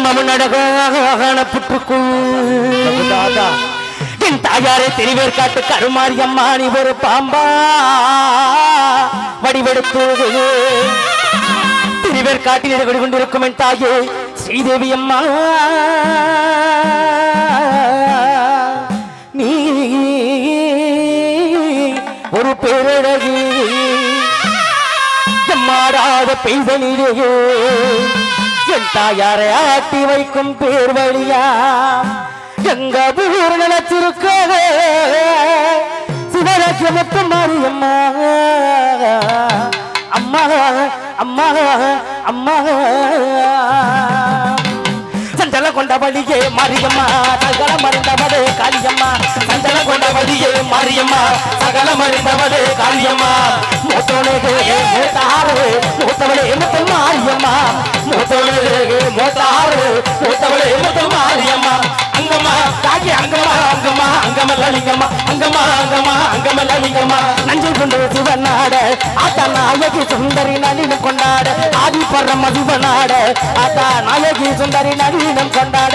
மமுநடகான புற்றுக்குள் என் தாயாரே திருவேற்காட்டு கருமாரியம்மா நீ ஒரு பாம்பா வடிவெடுத்து திருவேற்காட்டில் கொண்டிருக்கும் என் தாயே ஸ்ரீதேவி அம்மா நீ ஒரு பேரழகி மாறாத பெய்தலிலேயே என் தாயாரை ஆட்டி வைக்கும் பேர் வழியா எங்க ஊர் நிலத்திருக்க சிவராஜ்ய மட்டும் மாரியம்மா அம்மா அம்மா அம்மா சஞ்சல கொண்டபடியே மாரியம்மா சகல மறிந்தவளே காளியம்மா சஞ்சல கொண்டபடியே மாரியம்மா சகல மறிந்தவளே காளியம்மா மூத்தவளே மூத்தாறு மூத்தவளே முத்தல் மாரியம்மா மூத்தவளே மூத்தாறு மூத்தவளே முத்தல் மாரியம்மா அங்கம்மா தாக்கி அங்கம்மா அங்கம்மா அங்கமல்லிங்கம்மா அங்கம்மா அங்கம்மா அங்கமல்லிங்கம்மா நஞ்சல் கொண்டு சிவநாட ஆத்தா நாயகி சுந்தரி நளினம் கொண்டாட ஆதி பரம சிவநாட ஆத்தா நாயகி சுந்தரி நளினம் கொண்டாட